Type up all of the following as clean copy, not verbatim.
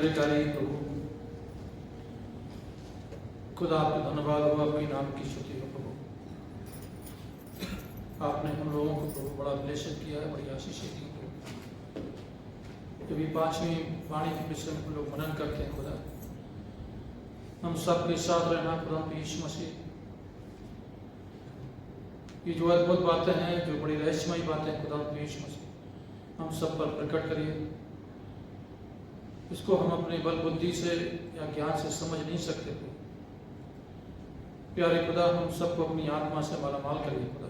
आज्ञाकारी प्रभु, खुदा आपका धन्यवाद हो, आपके नाम की स्तुति हो प्रभु। आपने हम लोगों को प्रभु बड़ा ब्लेसिंग किया है, बड़ी आशीषें दी प्रभु। जब ये 5वीं वाणी के विषय में हम लोग मनन करते हैं खुदा, हम सबके साथ रहना खुदा यीशु मसीह, ये जो अद्भुत बातें हैं, जो बड़ी रहस्यमयी बातें हैं खुदा यीशु मसीह, हम सब पर प्रकट करिए। इसको हम अपने बल बुद्धि से या ज्ञान से समझ नहीं सकते थे। प्यारे खुदा, हम सबको अपनी आत्मा से मालामाल करिए खुदा,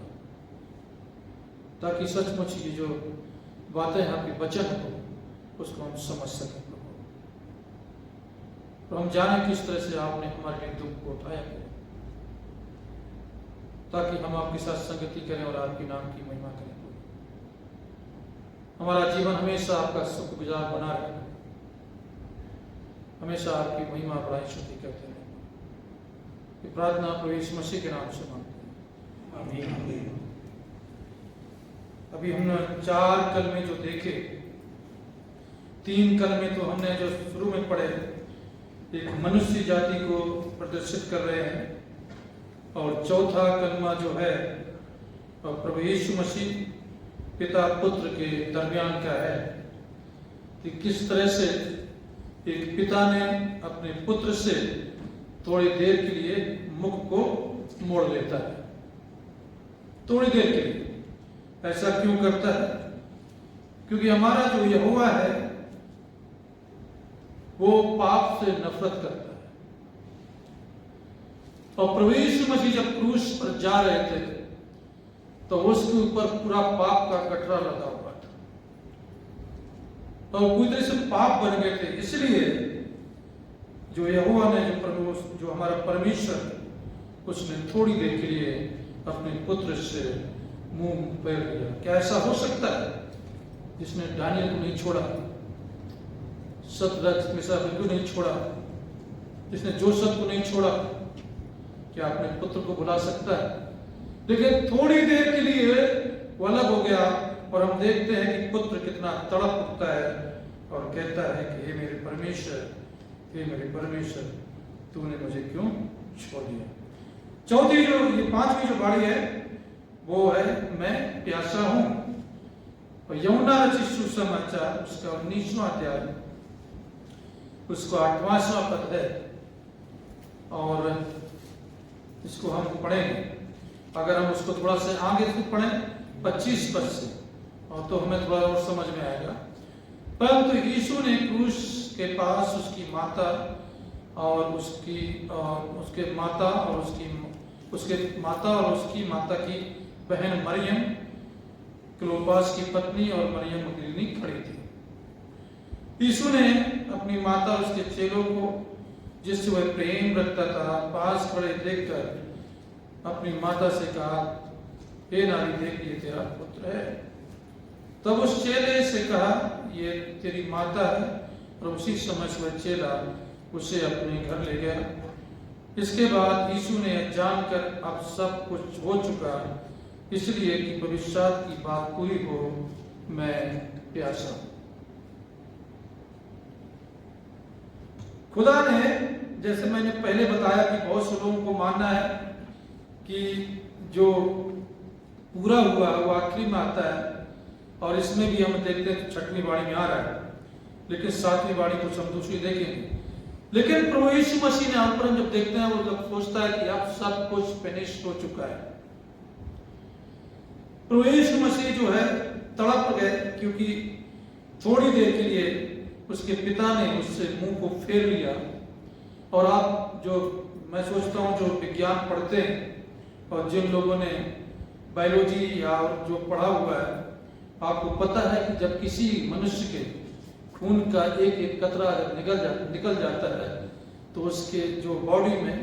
ताकि सचमुच ये जो बातें हैं आपके वचन को, उसको हम समझ सकें प्रभु, और हम जाने किस तरह से आपने हमारे लिए दुख को उठाया है, ताकि हम आपके साथ संगति करें और आपके नाम की महिमा करें। हमारा जीवन हमेशा आपका शुक्रगुजार बना रहे, हमेशा आपकी महिमा बड़ाई स्तुति करते हैं। ये प्रार्थना प्रभु यीशु मसीह के नाम से मांगते हैं, आमीन। अभी हमने 4 कलमे जो देखे, 3 कलमे तो हमने जो शुरू में पढ़े, एक मनुष्य जाति को प्रदर्शित कर रहे हैं, और चौथा कलमा जो है प्रभु यीशु मसीह पिता पुत्र के दरमियान का है कि किस तरह से एक पिता ने अपने पुत्र से थोड़ी देर के लिए मुख को मोड़ लेता है। थोड़ी देर के लिए ऐसा क्यों करता है? क्योंकि हमारा जो यहोवा है वो पाप से नफरत करता है, और प्रभु यीशु मसीह जब क्रूस पर जा रहे थे तो उसके ऊपर पूरा पाप का कटरा लगा हुआ था, और पूरी तरह से पाप बन गए थे। इसलिए जो यहोवा ने, जो प्रभु, जो हमारा परमेश्वर, उसने थोड़ी देर के लिए अपने पुत्र से मुंह फेर लिया। क्या ऐसा हो सकता है? जिसने दानियल को नहीं छोड़ा, सतरज में से बिल्कुल नहीं छोड़ा, जिसने जोसेफ को नहीं छोड़ा, क्या अपने पुत्र को भुला सकता है? लेकिन थोड़ी देर के लिए वो अलग हो गया, और हम देखते हैं कि पुत्र कितना तड़प उठता है और कहता है कि हे मेरे परमेश्वर, हे मेरे परमेश्वर, तूने मुझे क्यों छोड़ दिया। चौथी जो, ये 5वीं जो वाणी है वो है मैं प्यासा हूं। और यूहन्ना रचित सुसमाचार उसका 19वां अध्याय, उसको 8वां पद है, और इसको हम पढ़ेंगे। अगर हम उसको थोड़ा सा आगे से पढ़ें 25 पद से, और तो हमें थोड़ा और समझ में आएगा। परंतु यीशु ने क्रूस के पास उसकी माता और उसके माता और उसकी माता की बहन मरियम, क्लोपास की पत्नी, और मरियम मगदलीनी खड़ी थी। यीशु ने अपनी माता और उसके चेलों को, जिससे वह प्रेम रखता था, पास खड़े देखकर अपनी माता से कहा, हे नारी, देख ये तेरा पुत्र है। तब उस चेले से कहा, ये तेरी माता है, और उसी समय वह चेला उसे अपने घर ले गया। इसके बाद यीशु ने जानकर अब सब कुछ हो चुका, इसलिए कि भविष्यवाणी की बात पूरी हो, मैं प्यासा हूं। खुदा ने, जैसे मैंने पहले बताया कि बहुत से लोगों को मानना है कि जो पूरा हुआ वो आखिरी में आता है, और इसमें भी हम देखते हैं 6वीं वाणी में आ रहा है, लेकिन 7वीं वाणी कुछ हम दूसरी देखेंगे। लेकिन प्रभु यीशु मसीह ने हम पर जब देखते हैं, वो जब सोचता है कि अब सब कुछ फिनिश हो चुका है। प्रभु यीशु मसीह जो है तड़प गए, क्योंकि थोड़ी देर के लिए उसके पिता ने उससे मुंह को फेर लिया। और आप जो, मैं सोचता हूं, जो विज्ञान पढ़ते हैं और जिन लोगों ने बायोलॉजी या जो पढ़ा हुआ है, आपको पता है कि जब किसी मनुष्य के खून का एक एक कतरा निकल जाता है, तो उसके जो बॉडी में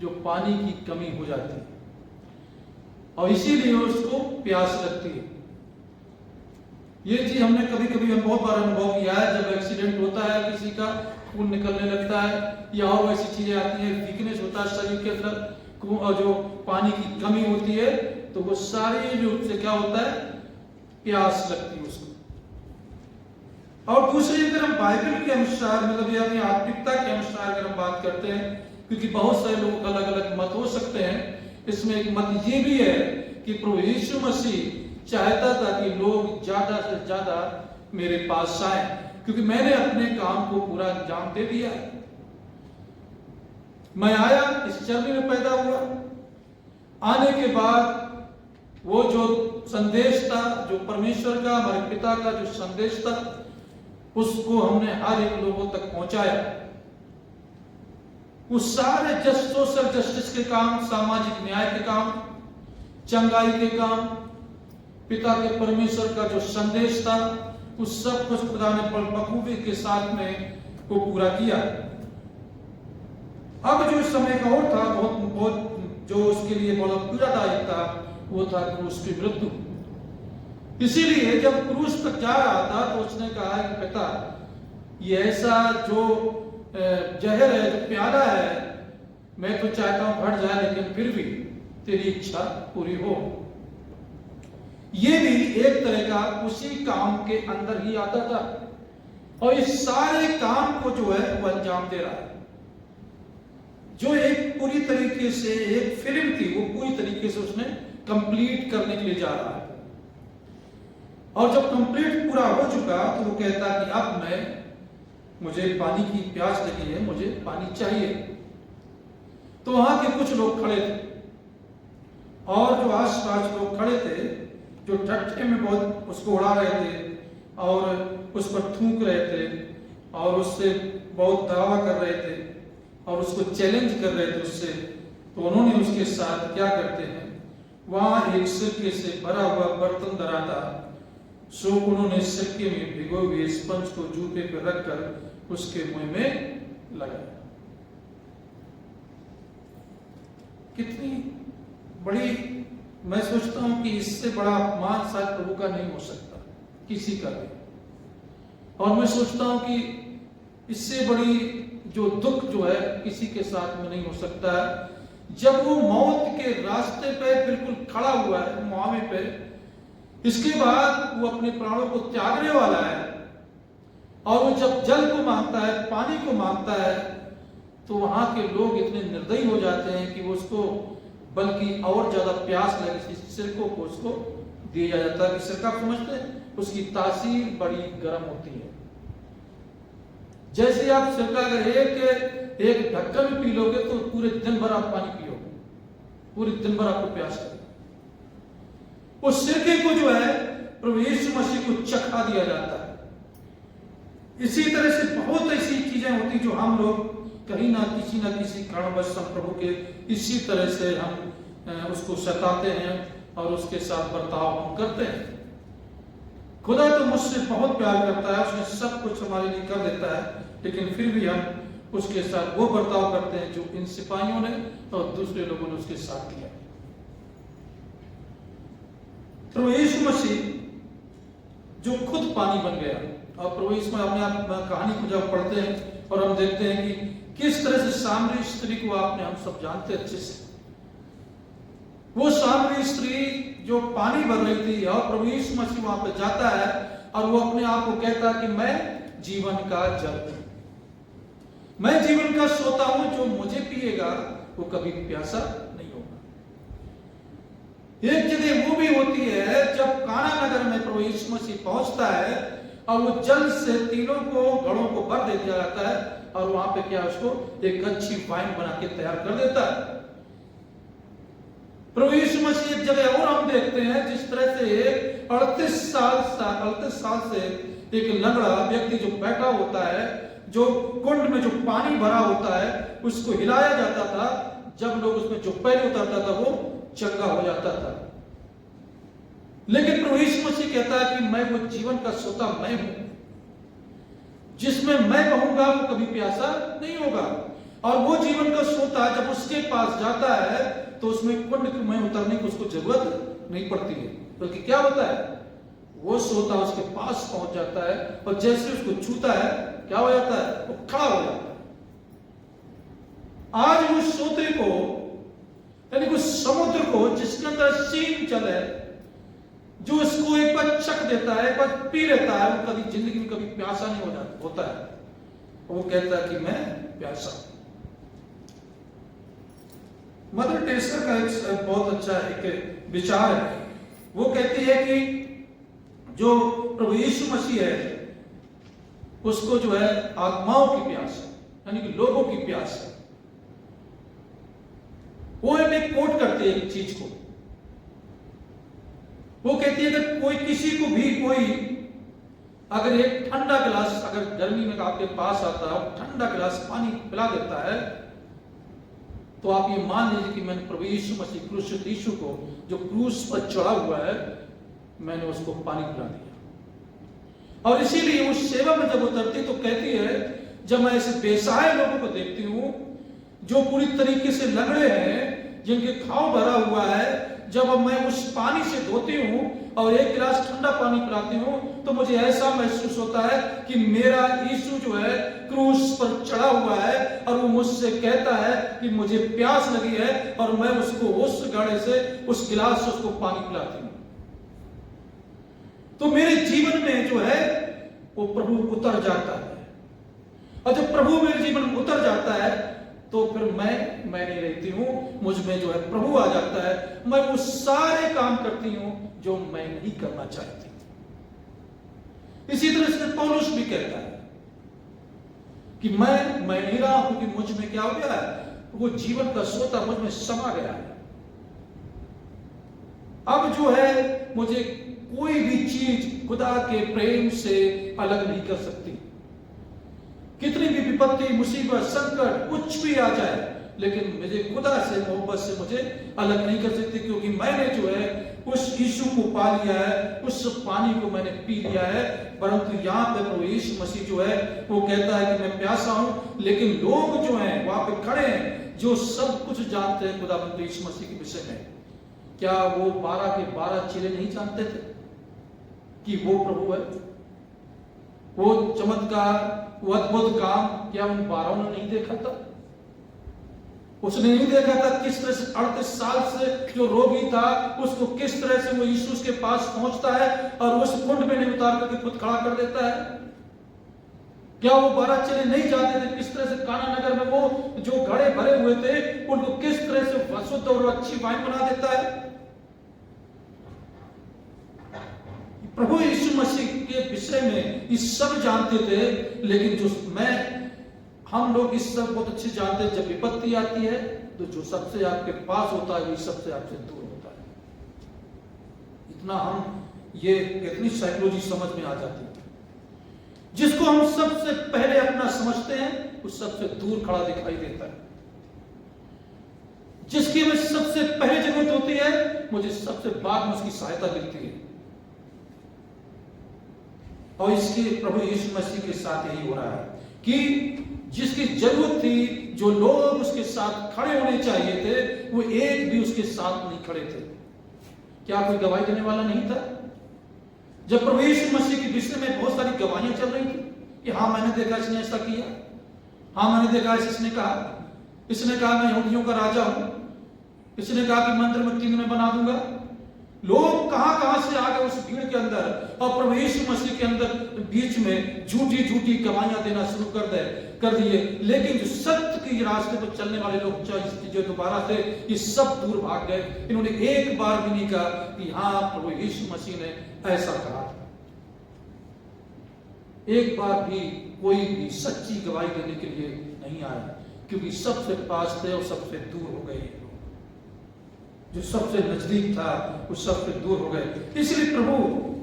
जो पानी की कमी हो जाती है, और इसीलिए उसको प्यास लगती है। ये चीज हमने कभी कभी बहुत बार अनुभव किया है। जब एक्सीडेंट होता है, किसी का खून निकलने लगता है, या और ऐसी चीजें आती हैं, वीकनेस होता है शरीर के अंदर, और जो पानी की कमी होती है, तो वो सारी रूप से क्या होता है, प्यास लगती है उसको। और दूसरी, अगर हम बाइबल के अनुसार मतलब यानी आत्मिकता के अनुसार अगर हम बात करते हैं, क्योंकि बहुत सारे लोग अलग अलग मत हो सकते हैं, इसमें एक मत ये भी है कि प्रभु यीशु मसीह चाहता था कि लोग ज्यादा से ज्यादा मेरे पास आए, क्योंकि मैंने अपने काम को पूरा अंजाम दे दिया। मैं आया, इस चर्बी में पैदा हुआ, आने के बाद वो जो संदेश था, जो परमेश्वर का, हमारे पिता का जो संदेश था, उसको हमने हर एक लोगों तक पहुंचाया। उस सारे सोशल जस्टिस के काम, सामाजिक न्याय के काम, चंगाई के काम, पिता के परमेश्वर का जो संदेश था, उस सब कुछ खुदा ने बखूबी के साथ में को पूरा किया। अब जो समय का और था बहुत जो उसके लिए बहुत पीड़ादायक था, वो था क्रूस की मृत्यु। इसीलिए जब क्रूस तक जा रहा था तो उसने कहा कि पिता, ये ऐसा जो जहर है, जो प्याला है, मैं तो चाहता हूं घट जाए, लेकिन फिर भी तेरी इच्छा पूरी हो। ये भी एक तरह का उसी काम के अंदर ही आता था, और इस सारे काम को जो है वो अंजाम दे रहा है। जो एक पूरी तरीके से एक फिल्म थी, वो पूरी तरीके से उसने कंप्लीट करने के लिए जा रहा है। और जब कंप्लीट पूरा हो चुका तो वो कहता कि अब मुझे पानी की प्यास लगी है, मुझे पानी चाहिए। तो वहां के कुछ लोग खड़े थे, और जो आसपास लोग खड़े थे, जो ठट्ठे में बहुत उसको उड़ा रहे थे और उस पर थूक रहे थे और उससे बहुत दावा कर रहे थे और उसको चैलेंज कर रहे थे उससे, तो उन्होंने उसके साथ क्या करते हैं, वहां एक सिरके से भरा हुआ बर्तन धरा था, सो उन्होंने सिरके में भिगोए हुए स्पंज को जूते पर रखकर उसके मुंह में लगाया। कितनी बड़ी, मैं सोचता हूं कि इससे बड़ा अपमान शायद प्रभु का नहीं हो सकता, किसी का भी। और मैं सोचता हूं कि इससे बड़ी जो दुख जो है किसी के साथ में नहीं हो सकता है। जब वो मौत के रास्ते पे बिल्कुल खड़ा हुआ है, मुहावे पे, इसके बाद वो अपने प्राणों को त्यागने वाला है, और वो जब जल को मांगता है, पानी को मांगता है, तो वहां के लोग इतने निर्दयी हो जाते हैं कि वो उसको बल्कि और ज्यादा प्यास लगे सिरकों को उसको दिया जाता है। कि सिरका समझते हैं, उसकी तासीर बड़ी गर्म होती है। जैसे आप सिरका अगर एक ढक्कन में पी लोगे तो पूरे दिन भर आप पानी पियोगे, पूरे दिन भर आपको प्यास लगेगी। उस सिरके को जो है प्रभु यीशु मसीह को चखा दिया जाता है। इसी तरह से बहुत ऐसी चीजें होती जो हम लोग कहीं ना किसी कारणवश हम प्रभु के इसी तरह से हम उसको सताते हैं और उसके साथ बर्ताव हम करते हैं। खुदा तो मुझसे बहुत प्यार करता है, उसने सब कुछ हमारे लिए कर देता है, लेकिन फिर भी हम उसके साथ वो बर्ताव करते हैं जो इन सिपाहियों ने और दूसरे लोगों ने उसके साथ किया। तो यीशु मसीह जो खुद पानी बन गया, और प्रभु इसमें अपने आप कहानी को जब पढ़ते हैं और हम देखते हैं कि किस तरह से सामरी स्त्री को आपने, हम सब जानते अच्छे से, वो सामरी स्त्री जो पानी भर रही थी, और प्रभु यीशु मसीह वहां पे जाता है और वो अपने आप को कहता है कि मैं जीवन का जल हूं, मैं जीवन का सोता हूं, जो मुझे पिएगा वो कभी प्यासा नहीं होगा। एक जगह वो भी होती है जब काना नगर में प्रभु यीशु मसीह पहुंचता है और वो जल से तीनों को घड़ों को भर दे दिया जाता है, और वहां पे क्या उसको एक अच्छी वाइन बना के तैयार कर देता है। प्रभु यीशु मसीह एक जगह और हम देखते हैं जिस तरह से 38 साल से एक लंगड़ा व्यक्ति जो बैठा होता है, जो कुंड में जो पानी भरा होता है उसको हिलाया जाता था, जब लोग उसमें जो पैर उतारता था वो चंगा हो जाता था। लेकिन प्रभु यीशु मसीह कहता है कि मैं वो जीवन का सोता मैं हूं, जिसमें मैं कहूंगा वो कभी प्यासा नहीं होगा। और वो जीवन का सोता जब उसके पास जाता है तो उसमें कुंड में उतरने की उसको जरूरत नहीं पड़ती है, बल्कि क्या होता है, वो सोता उसके पास पहुंच जाता है और जैसे उसको छूता है क्या हो जाता है, वो खड़ा हो जाता है। आज उस सोते को, यानी उस समुद्र को जिसके अंदर सीन चल है, जो उसको एक बार चख देता है, एक बार पी लेता है, वो कभी जिंदगी में कभी प्यासा नहीं होता है। वो कहता है कि मैं प्यासा हूं। मदर टेरेसा का एक बहुत अच्छा एक विचार है। वो कहती है कि जो प्रभु यीशु मसीह है उसको जो है आत्माओं की प्यास है, यानी कि लोगों की प्यास है। वो एक कोट करती है एक चीज को। वो कहती है कि कोई किसी को भी कोई अगर एक ठंडा गिलास अगर गर्मी में आपके पास आता है और ठंडा गिलास पानी पिला देता है, तो आप ये मान लीजिए कि मैंने प्रभु यीशु मसीह क्रूसित यीशु को जो क्रूस पर चढ़ा हुआ है, मैंने उसको पानी पिला दिया। और इसीलिए उस सेवा में जब उतरती तो कहती है, जब मैं ऐसे बेसहाय लोगों को देखती हूं जो पूरी तरीके से लंगड़े हैं, जिनके घाव भरा हुआ है, जब मैं उस पानी से धोती हूं और एक गिलास ठंडा पानी पिलाती हूं, तो मुझे ऐसा महसूस होता है कि मेरा यीशु जो है क्रूस पर चढ़ा हुआ है और वो मुझसे कहता है कि मुझे प्यास लगी है, और मैं उसको उस घड़े से उस गिलास से उसको पानी पिलाती हूं। तो मेरे जीवन में जो है वो प्रभु उतर जाता है, और जब प्रभु मेरे जीवन में उतर जाता है तो फिर मैं नहीं रहती हूं, मुझ में जो है प्रभु आ जाता है। मैं वो सारे काम करती हूं जो मैं नहीं करना चाहती। इसी तरह से पौलुस भी कहता है कि मैं नहीं रहा हूं कि मुझ में क्या हो गया है, वो जीवन का सोता मुझ में समा गया है। अब जो है मुझे कोई भी चीज खुदा के प्रेम से अलग नहीं कर सकती। कितनी भी विपत्ति, मुसीबत, संकट कुछ भी आ जाए, लेकिन मुझे खुदा से मोहब्बत से मुझे अलग नहीं कर सकती, क्योंकि मैंने जो है उस यीशु को पा लिया है, उस पानी को मैंने पी लिया है। परंतु यहाँ पे प्रभु यीशु मसीह जो है वो कहता है कि मैं प्यासा हूं, लेकिन लोग जो हैं वहां पे खड़े हैं जो सब कुछ जानते हैं खुदा यीशु मसीह के विषय में। क्या वो 12 के 12 चेले नहीं जानते थे कि वो प्रभु है? वो चमत्कार, वो अद्भुत काम क्या उन 12 ने नहीं देखा था? उसने नहीं देखा था किस तरह से 38 साल से जो रोगी था उसको किस तरह से वो यीशु के पास पहुंचता है और उस कुंड में नहीं उतार करके खुद खड़ा कर देता है? क्या वो 12 चेले नहीं जानते थे किस तरह से काना नगर में वो जो घड़े भरे हुए थे उनको किस तरह से शुद्ध और अच्छी वाइन बना देता है? प्रभु यीशु मसीह के विषय में ये सब जानते थे, लेकिन जो हम लोग इस सब बहुत अच्छे जानते हैं, जब विपत्ति आती है तो जो सबसे आपके पास होता है वही सबसे आपसे दूर होता है। इतना हम ये इतनी साइकोलॉजी समझ में आ जाती है। जिसको हम सबसे पहले अपना समझते हैं वो सबसे दूर खड़ा दिखाई देता है। जिसकी हमें सबसे पहले जरूरत होती है मुझे सबसे बाद में उसकी सहायता मिलती है। और इसके प्रभु यीशु मसीह के साथ यही हो रहा है कि जिसकी जरूरत थी, जो लोग उसके साथ खड़े होने चाहिए थे, वो एक भी उसके साथ नहीं खड़े थे। क्या कोई गवाही देने वाला नहीं था? जब प्रभु यीशु मसीह के विषय में बहुत सारी गवाहियां चल रही थी कि हाँ मैंने देखा इसने ऐसा किया, हाँ मैंने देखा इसने कहा मैं यहूदियों का राजा हूं, इसने कहा कि मंदिर में 3 दिन में बना दूंगा। लोग कहां से आ गए उस भीड़ के अंदर, और प्रभु यीशु मसीह के अंदर बीच में झूठी गवाहियां देना शुरू कर दिए। लेकिन जो सत्य के रास्ते पर चलने वाले लोग जो दोबारा से ये सब दूर भाग गए। इन्होंने एक बार भी नहीं कहा कि हाँ प्रभु यीशु मसीह ने ऐसा कहा था। एक बार भी कोई भी सच्ची गवाही देने के लिए नहीं आया, क्योंकि सबसे पास थे और सबसे दूर हो गए। जो सबसे नजदीक था वो सबसे दूर हो गए। इसलिए प्रभु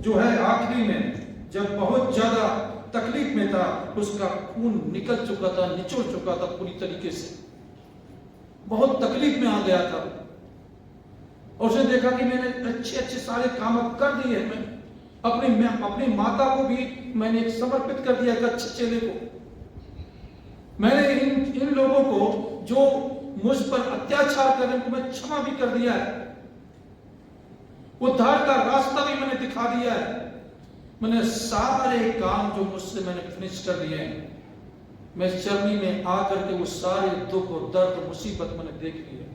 जो है आखिरी में जब बहुत ज्यादा तकलीफ में था, उसका खून निकल चुका था, निचोड़ चुका था पूरी तरीके से, बहुत तकलीफ में आ गया था। और उसने देखा कि मैंने अच्छे सारे काम कर दिए, मैं अपनी माता को भी मैंने समर्पित कर दिया, एक अच्छे चेले को मैंने इन लोगों को जो मुझ पर अत्याचार करने को मैं क्षमा भी कर दिया है, उद्धार का रास्ता भी मैंने दिखा दिया है। मैंने सारे काम जो मुझसे मैंने फिनिश कर दिए हैं। मैं चरनी में आकर के वो सारे दुख और दर्द मुसीबत मैंने देख ली है।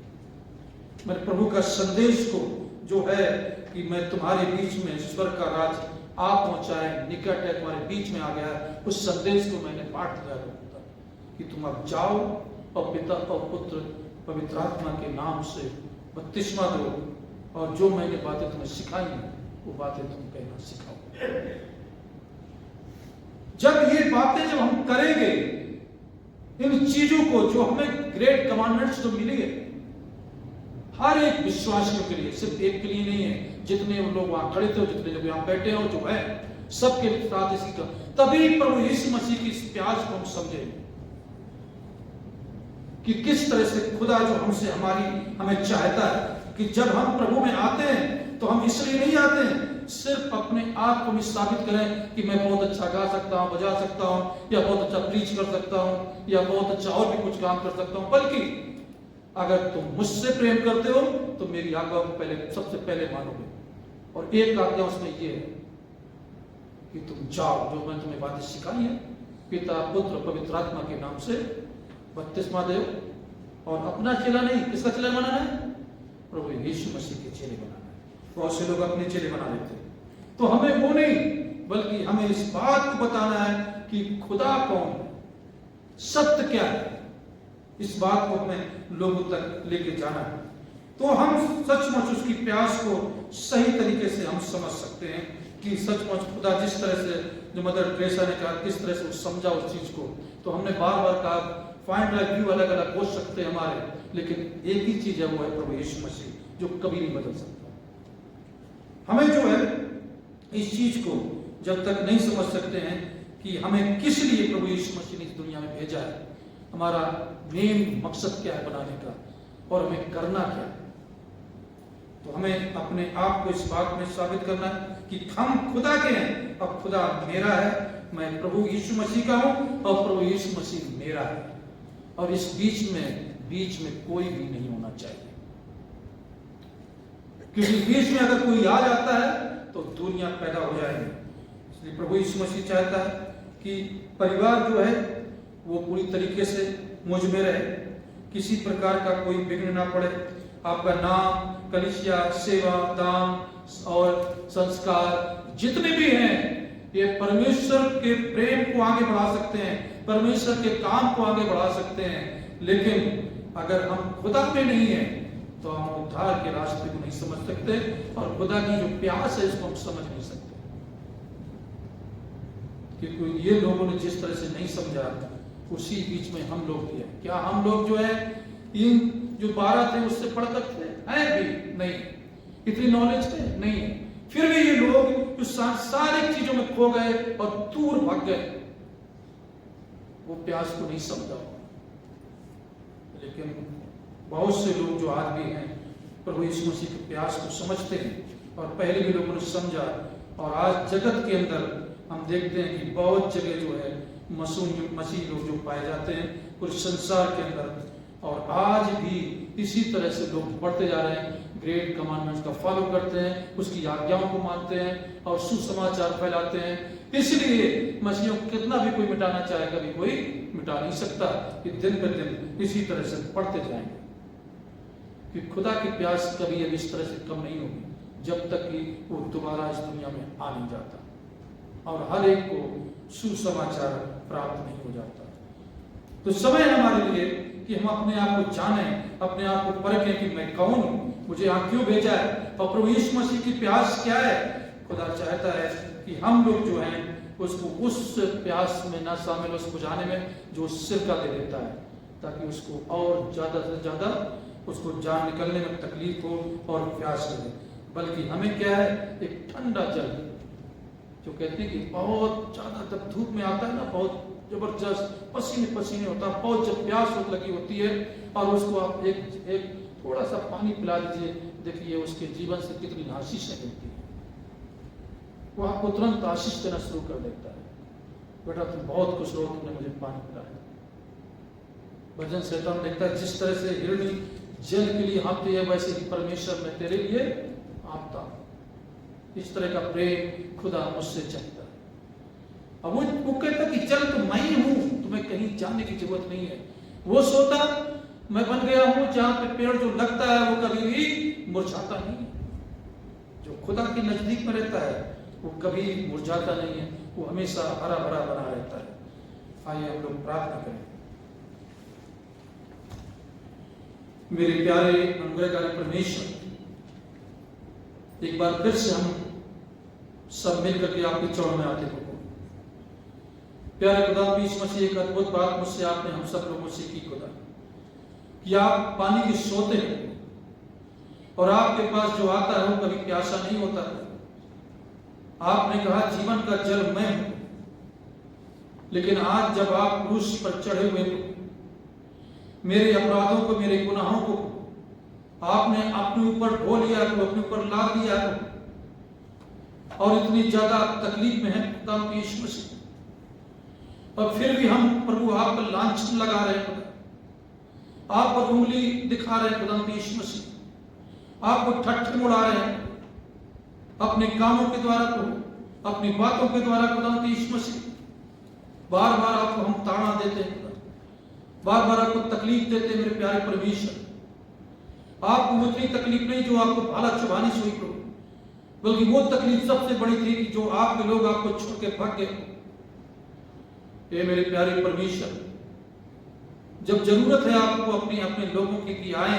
मैंने प्रभु का संदेश को जो है कि मैं तुम्हारे बीच में स्वर्ग का राज आप पहुंचाए, निकट है, तुम्हारे बीच में आ गया है, उस संदेश को मैंने बांट दिया कि तुम अब जाओ और पिता और पुत्र पवित्र आत्मा के नाम से बपतिस्मा दो, और जो मैंने बातें तुम्हें सिखाई हैं वो बातें तुम कहना सिखाओ। जब ये बातें जब हम करेंगे, इन चीजों को जो हमें ग्रेट कमांडमेंट्स जो मिली है हर एक विश्वासियों के लिए, सिर्फ एक के लिए नहीं है, जितने लोग वहां खड़े थे, जितने लोग यहां बैठे हो, जो है सबके साथ इसी का, तभी प्रभु यीशु मसीह की इस प्यास को हम समझेंगे कि किस तरह से खुदा जो हमसे हमें चाहता है कि जब हम प्रभु में आते हैं तो हम इसलिए नहीं आते हैं सिर्फ अपने आप को साबित करें कि मैं बहुत अच्छा गा सकता हूं, बजा सकता हूं, या बहुत अच्छा प्रीच कर सकता हूं, या बहुत अच्छा और भी कुछ काम कर सकता हूं, बल्कि अगर तुम मुझसे प्रेम करते हो तो मेरी आज्ञा को सबसे पहले मानोगे। और एक आज्ञा उसमें यह है कि तुम जाओ, जो मैं तुम्हें बातें सिखाई है, पिता पुत्र पवित्र आत्मा के नाम से बपतिस्मा दो, और अपना चेला नहीं, किसका चेला बनाना है? प्रभु यीशु मसीह के चेले बनाना है। बहुत से लोग अपने चेले बना लेते हैं, तो हमें वो नहीं, बल्कि हमें इस बात को बताना है कि खुदा कौन है, सत्य क्या है, इस बात को हमें लोगों तक लेके जाना है। तो हम सचमुच उसकी प्यास को सही तरीके से हम समझ सकते हैं कि सचमुच खुदा जिस तरह से, जो मदर टेरेसा ने कहा, किस तरह से वो समझा उस चीज को। तो हमने बार बार कहा पॉइंट ऑफ व्यू अलग अलग हो सकते हैं हमारे, लेकिन एक ही चीज है, वो है प्रभु यीशु मसीह, जो कभी नहीं बदल सकता। हमें जो है इस चीज को जब तक नहीं समझ सकते हैं कि हमें किस लिए प्रभु यीशु मसीह ने इस दुनिया में भेजा है, हमारा मेन मकसद क्या है बनाने का, और हमें करना क्या है, तो हमें अपने आप को इस बात में साबित करना है कि हम खुदा के हैं, अब खुदा मेरा है, मैं प्रभु यीशु मसीह का हूं और प्रभु यीशु मसीह मेरा है, और इस बीच में कोई भी नहीं होना चाहिए, क्योंकि बीच में अगर कोई आ जाता है तो दुनिया पैदा हो जाएगी। इसलिए प्रभु यीशु मसीह चाहता है कि परिवार जो है वो पूरी तरीके से मुझ में रहे, किसी प्रकार का कोई विघ्न ना पड़े। आपका नाम, कलीसिया, सेवा, दान और संस्कार जितने भी हैं, ये परमेश्वर के प्रेम को आगे बढ़ा सकते हैं, परमेश्वर के काम को आगे बढ़ा सकते हैं, लेकिन अगर हम खुदा में नहीं है तो हम उद्धार के रास्ते को नहीं समझ सकते, और खुदा की जो प्यास है इसको हम समझ नहीं सकते। क्योंकि ये लोगों ने जिस तरह से नहीं समझा, उसी बीच में हम लोग भी हैं। क्या हम लोग जो है इन जो 12 थे उससे पढ़ सकते हैं भी नहीं, इतनी नॉलेज है नहीं, फिर भी ये लोग जो सारी चीजों में खो गए और दूर भाग गए, वो प्यास को नहीं समझा। लेकिन बहुत से लोग जो आज भी हैं प्रभु यीशु मसीह के प्यास को समझते हैं, और पहले भी लोगों ने समझा, और आज जगत के अंदर हम देखते हैं कि बहुत जगह जो है मसीह लोग जो पाए जाते हैं पूरे संसार के अंदर, और आज भी इसी तरह से लोग बढ़ते जा रहे हैं, ग्रेट कमांडमेंट्स का फॉलो करते हैं, उसकी आज्ञाओं को मानते हैं और सुसमाचार फैलाते हैं। इसलिए मसीहों को कितना भी कोई मिटाना चाहे, कभी कोई मिटा नहीं सकता, कि दिन पर दिन इसी तरह से बढ़ते जाएंगे, कि खुदा की प्यास कभी अब इस तरह से कम नहीं होगी जब तक कि वो दोबारा इस दुनिया में आ नहीं जाता और हर एक को सुसमाचार प्राप्त नहीं हो जाता। तो समय है हमारे लिए कि हम अपने आप को जानें, अपने आप को परखें कि मैं कौन हूं, मुझे यहाँ क्यों भेजा है, और प्रभु यीशु मसीह की प्यास क्या है। खुदा चाहता है कि हम लोग जो हैं उसको उस प्यास में न शामिल, उस बुझाने में जो सिरका दे देता है, ताकि उसको और ज्यादा से ज्यादा उसको जान निकलने में तकलीफ हो और प्यास लगे। बल्कि हमें क्या है, एक ठंडा जल, जो कहते हैं कि बहुत ज्यादा जब धूप में आता है ना, बहुत जबरदस्त पसीने पसीने होता है, बहुत जब प्यास लगी होती है, और उसको आप एक थोड़ा सा पानी पिला दीजिए, देखिए उसके जीवन से कितनी आशीषें मिलती है। वो आपको तुरंत आशीष देना शुरू कर देता है, बेटा तुम बहुत खुश रहो, तुमने मुझे पानी पिलाया। भजन शैतान देखता है जिस तरह से हिरणी जल के लिए हाँफती है, वैसे ही परमेश्वर में तेरे लिए हाँफता। इस तरह का प्रेम खुदा मुझसे चाहता है। अब वो कहता कि चल तो मैं ही हूं, तुम्हें कहीं जाने की जरूरत नहीं है। वो सोता मैं बन गया हूं जहां पे पेड़ जो लगता है वो कभी भी मुरझाता नहीं, जो खुदा के नजदीक में रहता है वो कभी मुरझाता नहीं है, वो हमेशा हरा भरा बना रहता है। आइए हम लोग प्रार्थना करें। मेरे प्यारे अनुग्रहकारी परमेश्वर, एक बार फिर से हम सब मिलकर के आपके चरण में आते हो। प्यारे खुदा यीशु मसीह, एक अद्भुत बात मुझसे आपने हम सब लोगों से की खुदा, कि आप पानी के सोते हैं और आपके पास जो आता है वो कभी प्यासा नहीं होता है। आपने कहा जीवन का जल मैं हूं, लेकिन आज जब आप क्रूस पर चढ़े हुए थे, मेरे अपराधों को, मेरे गुनाहों को आपने अपने ऊपर ढो लिया, तो अपने ऊपर लाद दिया, और इतनी ज्यादा तकलीफ में है खुदा यीशु मसीह, और फिर भी हम प्रभु आप पर लांछन लगा रहे हैं खुदा, आप पर उंगली दिखा रहे हैं खुदा यीशु मसीह, आपको ठट्ठ उड़ा रहे हैं अपने कामों के द्वारा, तो अपनी बातों के द्वारा खुदा यीशु मसीह। बार बार आपको हम ताना देते हैं, बार बार आपको तकलीफ देते हैं। मेरे प्यारे परमेश्वर, आपको उतनी तकलीफ नहीं जो आपको भाला चुभाने से हुई हो, बल्कि वो तकलीफ सबसे बड़ी थी कि जो आपके लोग आपको छोड़ के भाग गए। ये मेरे प्यारे परमेश्वर, जब जरूरत है आपको अपने अपने लोगों की कि आए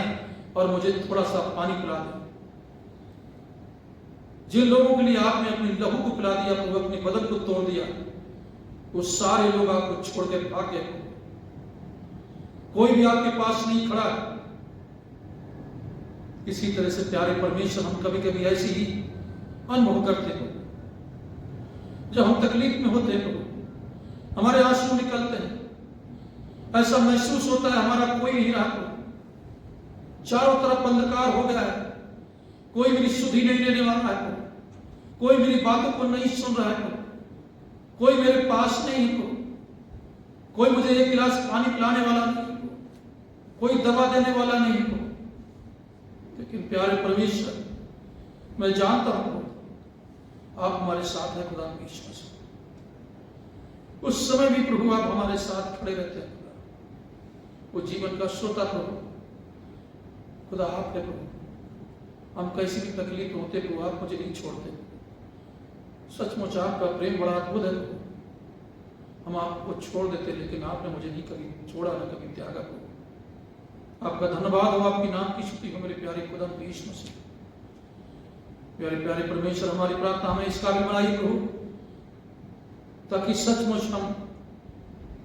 और मुझे थोड़ा सा पानी पिला दें, जिन लोगों के लिए आपने अपने लहू को पिला दिया, वो अपने बदन को तोड़ दिया, वो सारे लोग आपको छोड़ के भाग गए। कोई भी आपके पास नहीं खड़ा। इसी तरह से प्यारे परमेश्वर, हम कभी कभी ऐसी ही अनुभव करते हो, जब हम तकलीफ में होते हैं, हमारे आंसू निकलते हैं, ऐसा महसूस होता है हमारा कोई नहीं रहा, चारों तरफ अंधकार हो गया है, कोई मेरी सुधि नहीं लेने वाला है, कोई मेरी बातों को नहीं सुन रहा है, कोई मेरे पास नहीं है, कोई मुझे एक गिलास पानी पिलाने वाला नहीं, कोई दवा देने वाला नहीं है। लेकिन प्यारे परमेश्वर, मैं जानता हूं आप हमारे साथ हैं खुदा यीशु मसीह। उस समय भी प्रभु आप हमारे साथ खड़े रहते हैं खुदा, वो जीवन का श्रोता प्रभु खुदा आप है प्रभु। हम कैसी भी तकलीफ होते प्रभु, आप मुझे नहीं छोड़ते। सचमुच आपका प्रेम बड़ा अद्भुत है प्रभु। हम आपको छोड़ देते, लेकिन आपने मुझे नहीं कभी छोड़ा, ना कभी त्यागा प्रभु। आपका धन्यवाद हो, आपकी नाम की स्तुति हो मेरे प्यारे खुदा यीशु मसीह। प्यारे प्यारे परमेश्वर, हमारी प्रार्थना हमें इसका भी बनाई प्रभु, ताकि सचमुच हम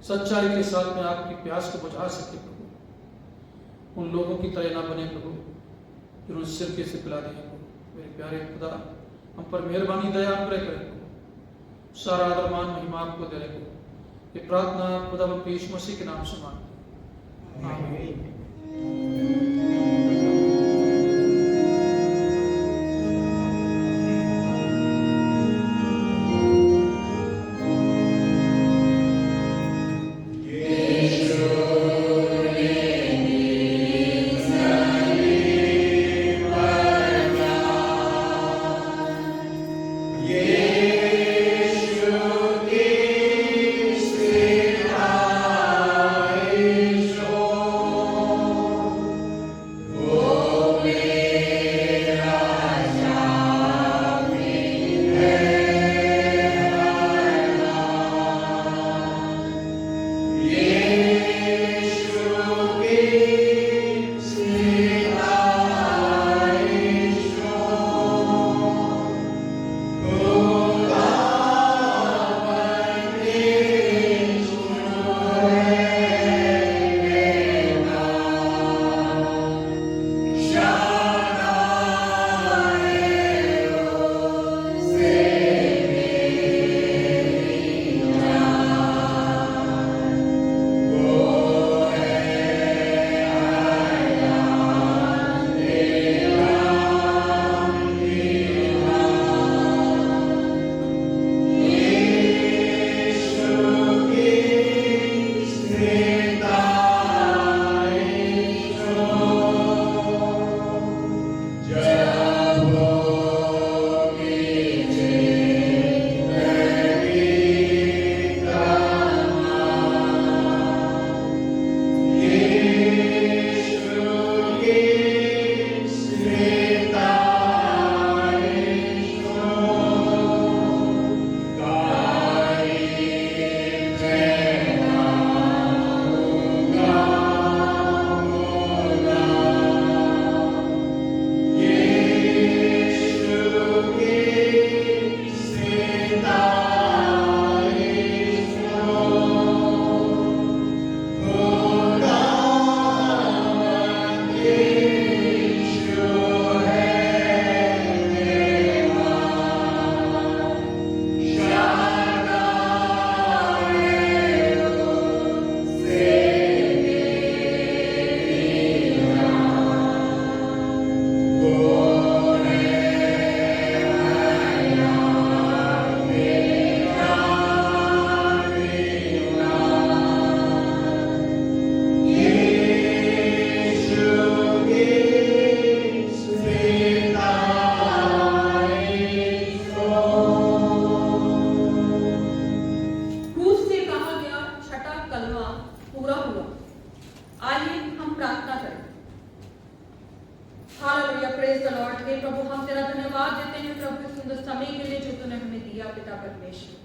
सच्चाई के साथ में आपकी प्यास को बुझा सके प्रभु। उन लोगों की तरह ना बने प्रभु जिन्होंने सिरके से पिला दिया प्रभु। मेरे प्यारे खुदा, हम पर मेहरबानी दया अनुग्रह करें प्रभु। सारा आदर मान महिमा आपको दे रहे प्रभु। ये प्रार्थना खुदा यीशु मसीह के नाम से मांगते हैं, आमीन। पूरा हुआ। आइए हम प्रार्थना करें। Hallelujah, praise the Lord. हे प्रभु, हम तेरा धन्यवाद देते हैं प्रभु इस सुंदर समय के लिए जो तूने हमें दिया पिता परमेश्वर।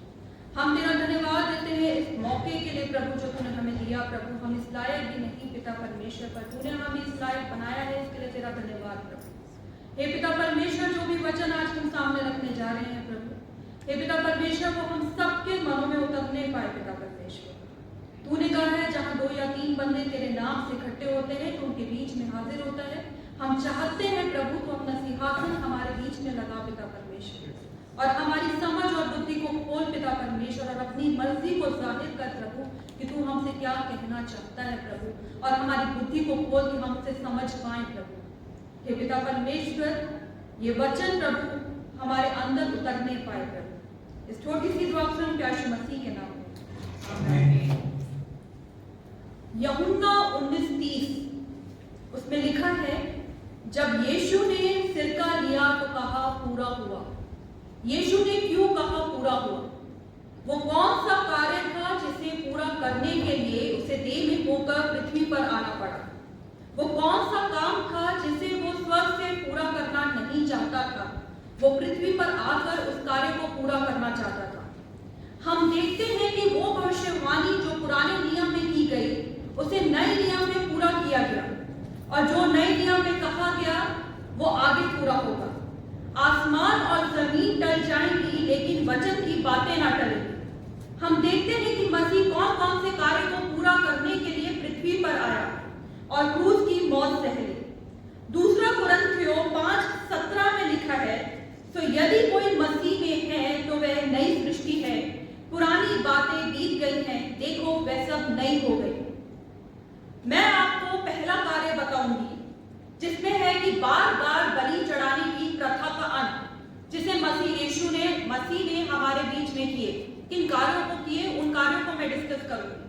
हम तेरा धन्यवाद देते हैं इस मौके के लिए प्रभु जो तूने हमें दिया प्रभु। हम इस लायक भी नहीं पिता परमेश्वर, पर तूने हमें इस लायक बनाया है, इसके लिए तेरा धन्यवाद प्रभु। हे पिता परमेश्वर, जो भी वचन आज हम सामने रखने जा रहे हैं प्रभु, हे पिता परमेश्वर, वो हम सबके मनों में उतरने पाए पिता परमेश्वर। तूने कहा है जहाँ 2 या 3 बंदे तेरे नाम से इकट्ठे होते हैं तो उनके बीच में हाजिर होता है। हम चाहते हैं प्रभु तो अपना सिंहासन हमारे बीच में लगा पिता परमेश्वर, और हमारी समझ और बुद्धि को खोल पिता परमेश्वर, और अपनी मर्जी को जाहिर कर प्रभु कि तू हमसे क्या कहना चाहता है प्रभु, और हमारी बुद्धि को खोल कि हम उसे समझ पाए प्रभु। हे पिता परमेश्वर, ये वचन प्रभु हमारे अंदर उतरने पाए प्रभु। इस छोटी सी दुआ से हम प्यारे मसीह के नाम में। यूहन्ना 19:30 उसमें लिखा है, जब यीशु ने सिरका लिया तो कहा पूरा हुआ। यीशु ने क्यों कहा पूरा हुआ? वो कौन सा कार्य था जिसे पूरा करने के लिए उसे देह में होकर पृथ्वी पर आना पड़ा? वो कौन सा काम था जिसे वो स्वर्ग से पूरा करना नहीं चाहता था? वो पृथ्वी पर आकर उस कार्य को पूरा करना चाहता था। हम देखते हैं कि वो भविष्यवाणी जो पुराने नियम में की गई उसे नए नियम में पूरा किया गया, और जो नए नियम में कहा गया वो आगे पूरा होगा। आसमान और जमीन टल जाएंगी लेकिन वचन की बातें ना टलेंगी। हम देखते हैं कि मसीह कौन कौन से कार्य को पूरा करने के लिए पृथ्वी पर आया और क्रूस की मौत सहली। दूसरा कुरिन्थियों 5:17 में लिखा है, तो यदि कोई मसीह में है तो वह नई सृष्टि है, पुरानी बातें बीत गई हैं, देखो वह सब नई हो गई। मैं आपको पहला कार्य बताऊंगी जिसमें है कि बार बार बलि चढ़ाने की प्रथा का अंत, जिसे मसीह ने हमारे बीच में किए। किन कार्यों को किए, उन कार्यों को मैं डिस्कस करूंगी।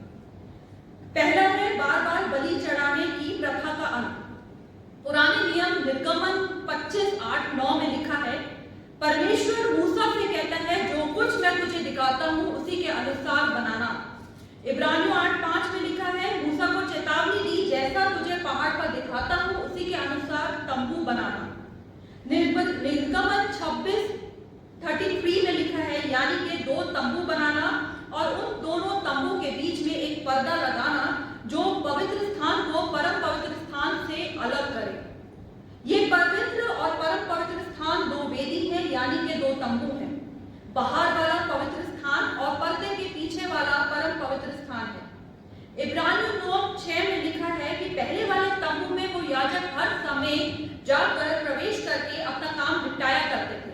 पहला है बार बार बलि चढ़ाने की प्रथा का अंत। पुराने नियम निर्गमन 25:8-9 में लिखा है, परमेश्वर मूसा से कहता है, जो कुछ मैं तुझे दिखाता हूं उसी के अनुसार बनाना। इब्रानियों 8:5 में लिखा है, मूसा को चेतावनी दी, जैसा तुझे पहाड़ पर दिखाता हूं उसी के अनुसार तंबू बनाना। निर्गमन 26:33 में लिखा है, यानी कि 2 तंबू बनाना और उन दोनों तंबू के बीच में एक पर्दा लगाना जो पवित्र स्थान को परम पवित्र स्थान से अलग करे। ये पवित्र और परम पवित्र स्थान 2 वेदी है, यानी कि 2 तंबू हैं। बाहर वाला पवित्र स्थान और पर्दे के पीछे वाला परम पवित्र स्थान है। इब्रानियों 9:6 में लिखा है कि पहले वाले तंबू में वो याजक हर समय जाकर प्रवेश करके अपना काम निपटाया करते थे,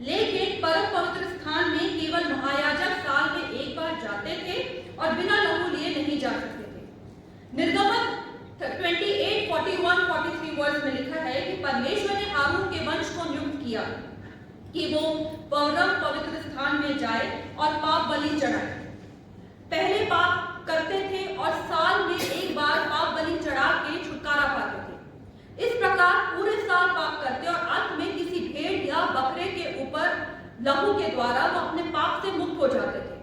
लेकिन परम पवित्र स्थान में केवल महायाजक साल में एक बार जाते थे और बिना लहू लिए नहीं जा सकते थे। निर्गमन 28:41-43 वर्ष में लिखा है कि परमेश्वर ने हारून के वंश को नियुक्त किया कि वो परम पवित्र स्थान में जाए और पाप बलि चढ़ाए। पहले पाप करते थे और साल में एक बार पाप बलि चढ़ा के छुटकारा पाते थे। इस प्रकार पूरे साल पाप करते और अंत में किसी भेड़ या बकरे के ऊपर लहू के द्वारा वो अपने पाप से मुक्त हो जाते थे।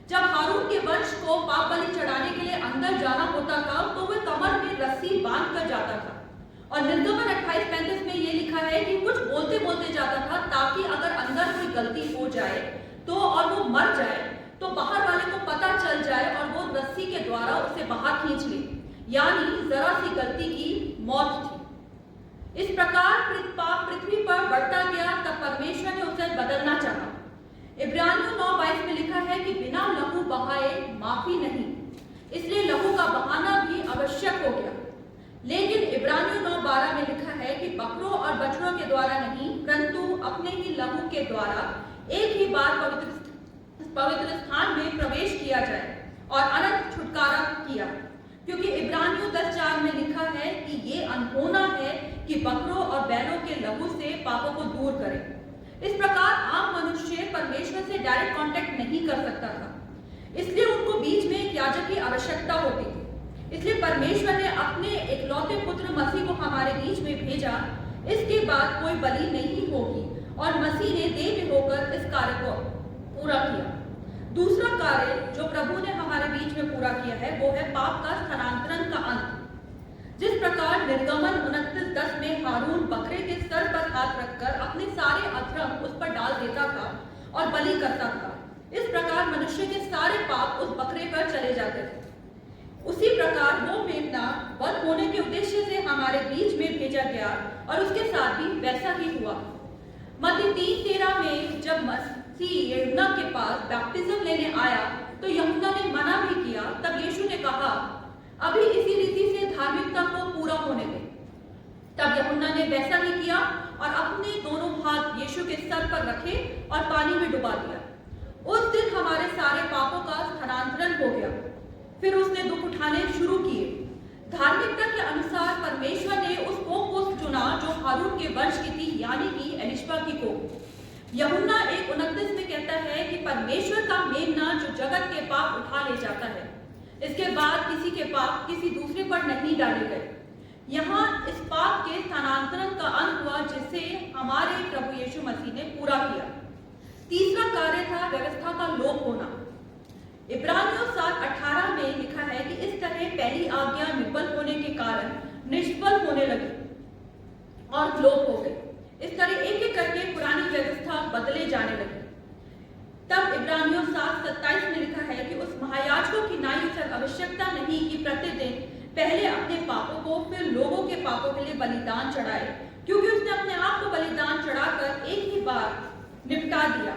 जब हारून के वंश को पाप बलि चढ़ाने के लिए अंदर जाना होता था तो वह कमर में रस्सी बांध कर जाता था, और निर्गमन 28:35 में ये लिखा है कि कुछ बोलते बोलते जाता था ताकि अगर अंदर कोई गलती हो जाए तो और वो मर जाए तो बाहर वाले को पता चल जाए और वो रस्सी के द्वारा उसे बाहर खींच ले, यानी जरा सी गलती की मौत थी। इस प्रकार पाप पृथ्वी पर बढ़ता गया, तब परमेश्वर ने उसे बदलना चाहा। इब्रानियों 9:22 में लिखा है कि बिना लहू बहाए माफी नहीं, इसलिए लहू का बहाना भी आवश्यक हो गया। लेकिन इब्रानियों 9:12 में लिखा है कि बकरों और बछड़ों के द्वारा नहीं, परंतु अपने ही लहू के द्वारा एक ही बार पवित्र स्थान में प्रवेश किया जाए और अनंत छुटकारा किया, क्योंकि इब्रानियों 10:4 में लिखा है कि ये अनहोना है कि बकरों और बैलों के लहू से पापों को दूर करें। इस प्रकार आम मनुष्य परमेश्वर से डायरेक्ट कांटेक्ट नहीं कर सकता था, इसलिए उनको बीच में एक याजक की आवश्यकता होती थी। इसलिए परमेश्वर ने अपने इकलौते पुत्र मसीह को हमारे बीच में भेजा। इसके बाद कोई बलि नहीं होगी और मसीह ने देह में होकर इस कार्य को पूरा किया। दूसरा कार्य जो प्रभु ने हमारे बीच में पूरा किया है वो है पाप का स्थानांतरण का अंत। जिस प्रकार निर्गमन 29:10 में हारून बकरे के सर पर हाथ रखकर अपने सारे अधर्म उस पर डाल देता था और बलि करता था, इस प्रकार मनुष्य के सारे पाप उस बकरे पर चले जाते थे। उसी प्रकार वो मेमना वध होने के उद्देश्य से हमारे बीच में भेजा गया और उसके साथ भी वैसा ही हुआ। मत्ती 3:13 में जब मसीह यूहन्ना के पास बैप्टिज्म लेने आया तो यूहन्ना ने मना भी किया। तब यीशु ने कहा, अभी इसी रीति से धार्मिकता को पूरा होने दे। तब यूहन्ना ने वैसा ही किया और अपने दोनों हाथ यीशु के सर पर रखे और पानी में डुबा दिया। उस दिन हमारे सारे पापों का स्थानांतरण हो गया। फिर उसने दुख उठाने शुरू किए। धार्मिकता के अनुसार परमेश्वर ने उस कोख को चुना जो हारून के वंश की थी, यानी कि एलिशबा की कोख। यूहन्ना 1:29 में कहता है कि परमेश्वर का मेमना जो जगत के पाप उठा ले जाता है। इसके बाद किसी के पाप किसी दूसरे पर नहीं डाले गए। यहाँ इस पाप के स्थानांतरण का अंत हुआ जिसे हमारे प्रभु यीशु मसीह ने पूरा किया। तीसरा कार्य था व्यवस्था का लोप होना। इब्रानियों 7:18 में लिखा है कि इस तरह पहली आज्ञा निर्बल होने के कारण निष्फल होने लगी और लोप हो गई। इस तरह एक एक करके पुरानी व्यवस्था बदले जाने लगी। तब इब्रानियों 7:27 में लिखा है कि उस महायाजकों की नाई उसे आवश्यकता नहीं कि प्रतिदिन पहले अपने पापों को फिर लोगों के पापों के लिए बलिदान चढ़ाए, क्योंकि उसने अपने आप को बलिदान चढ़ाकर एक ही बार निपटा दिया।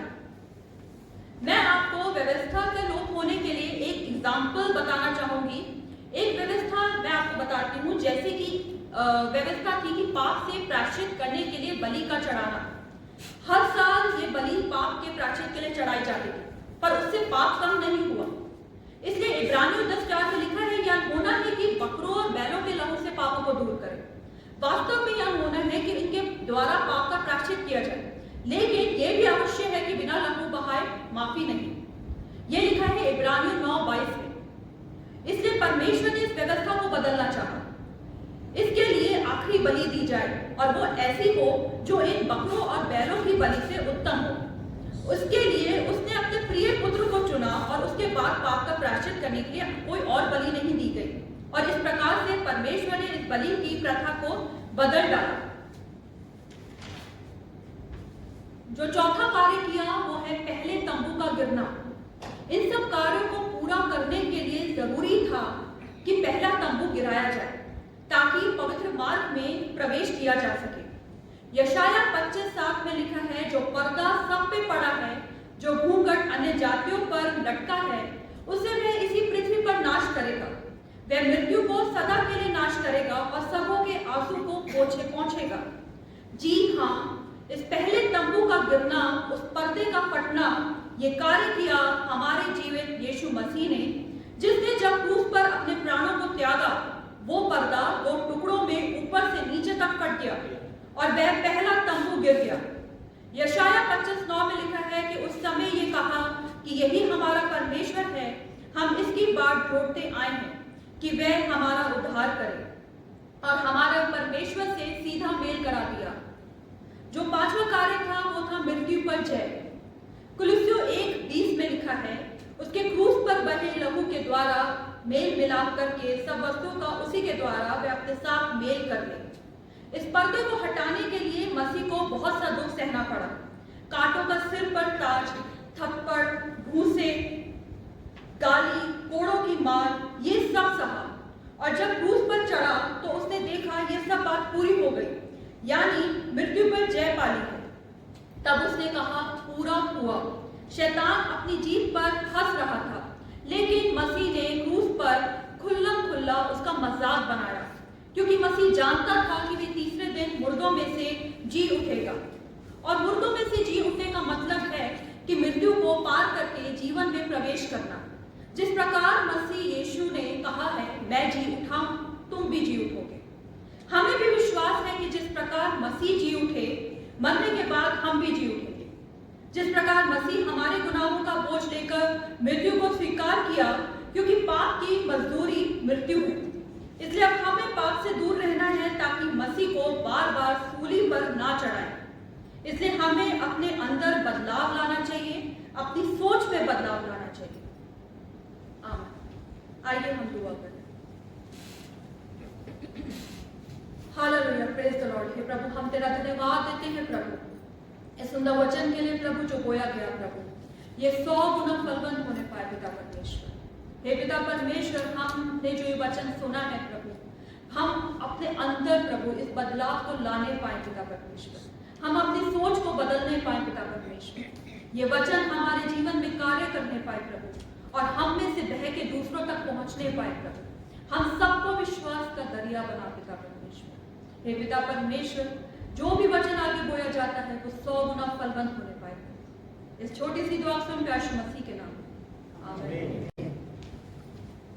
मैं आपको व्यवस्था के लोप होने के लिए एक एग्जाम्पल बताना चाहूंगी। एक व्यवस्था मैं आपको बताती हूँ, जैसे कि व्यवस्था थी कि पाप से प्रायश्चित करने के लिए बलि का चढ़ाना। हर साल ये बलि पाप के प्रायश्चित के लिए चढ़ाई जाती थी, पर उससे पाप कम नहीं हुआ। इसलिए इब्रानियों 10:4 में लिखा है, यह होना है कि बकरों और बैलों के लहू से पापों को दूर करें। वास्तव में यह होना है कि इनके द्वारा पाप का प्रायश्चित किया जाए, लेकिन यह भी अवश्य है कि बिना लहू बहाए माफी नहीं। यह लिखा है इब्रानियों 9:22 में। इसलिए परमेश्वर ने इस व्यवस्था को बदलना चाहा। इसके लिए आखिरी बलि दी जाए और वो ऐसी हो जो इन बकरों और बैलों की बलि से उत्तम हो। उसके लिए उसने अपने प्रिय पुत्र को चुना और उसके बाद पाप का प्रायश्चित करने के लिए कोई और बलि नहीं दी गई, और इस प्रकार से परमेश्वर ने इस बलि की प्रथा को बदल डाला। जो चौथा कार्य किया वो है पहले तंबू का गिरना। इन सब कार्यों को पूरा करने के लिए जरूरी था कि पहला तंबू गिराया जाए ताकि पवित्र मार्ग में प्रवेश किया जा सके। यशाया 25:7 में लिखा है, जो पर्दा सब पे पड़ा है, जो घूंघट अन्य जातियों पर लटका है, उसे वह इसी पृथ्वी पर नाश करेगा। वह मृत्यु को सदा के लिए नाश करेगा और सबों के आंसू को पहुंचेगा। जी हाँ, इस पहले तंबू का गिरना, उस पर्दे का फटना, ये कार्य किया हमारे जीवित यीशु मसीह ने, जिसने जब क्रूस पर अपने प्राणों को त्यागा। वो पर्दा 2 टुकड़ों में ऊपर से नीचे तक फट गया और वह पहला तंबू गिर गया। यशाया 25:9 में लिखा है कि उस समय ये कहा कि यही हमारा परमेश्वर है, हम इसकी बाट जोड़ते आए हैं कि वह हमारा उद्धार करे, और हमारे परमेश्वर से सीधा मेल करा दिया। जो पांचवा कार्य था वो था मृत्यु पर जय। कुलुस्सियों 1:20 में लिखा है, उसके क्रूस पर बहे लहू के द्वारा मेल मिलाप करके सब वस्तुओं का उसी के द्वारा वे अपने साथ मेल कर ले। इस पर्दे को हटाने के लिए मसीह को बहुत सा दुख सहना पड़ा। कांटों का सिर पर ताज, थप्पड़, घूंसे, गाली, कोड़ों की मार, ये सब सहा, और जब क्रूस पर चढ़ा तो उसने देखा ये सब बात पूरी हो गई, यानी मृत्यु पर जय पाली है। तब उसने कहा, पूरा हुआ। शैतान अपनी जीत पर हंस रहा था, लेकिन मसीह ने क्रूस पर खुल्लम खुल्ला उसका मजाक बनाया, क्योंकि मसीह जानता था कि वे तीसरे दिन मुर्दों में से जी उठेगा। और मुर्दों में से जी उठने का मतलब है कि मृत्यु को पार करके जीवन में प्रवेश करना। जिस प्रकार मसीह यीशु ने कहा है, मैं जी उठा हूं, तुम भी जी उठोगे। हमें भी विश्वास है कि जिस प्रकार मसीह जी उठे, मरने के बाद हम भी जी उठेंगे। जिस प्रकार मसीह हमारे गुनाहों का बोझ लेकर मृत्यु को स्वीकार किया, क्योंकि पाप की मजदूरी मृत्यु है, इसलिए अब हमें पाप से दूर रहना है ताकि मसीह को बार बार सूली पर ना चढ़ाएं। इसलिए हमें अपने अंदर बदलाव लाना चाहिए, अपनी सोच में बदलाव लाना चाहिए। चाहिए। आमीन। आइए हम दुआ करें। Hallelujah, praise the Lord. हे प्रभु, हम तेरा धन्यवाद देते हैं प्रभु इस सुंदर वचन के लिए प्रभु, जो बोया गया प्रभु, ये 100 गुना फलवंत होने पाए पिता परमेश्वर। हे पिता परमेश्वर, हमने जो ये वचन सुना है प्रभु, हम अपने अंदर प्रभु इस बदलाव को लाने पाए पिता परमेश्वर, हम अपनी सोच को बदलने पाए पिता परमेश्वर, ये वचन हमारे जीवन में कार्य करने पाए प्रभु, और हम में से बह के दूसरों तक पहुंचने पाए प्रभु, हम सबको विश्वास का दरिया बना पिता परमेश्वर। हे पिता परमेश्वर, जो भी वचन आगे बोया जाता है वो 100 गुना फलवंत होने पाए। इस छोटी सी दुआ सुन के यीशु मसीह के नाम में आमीन।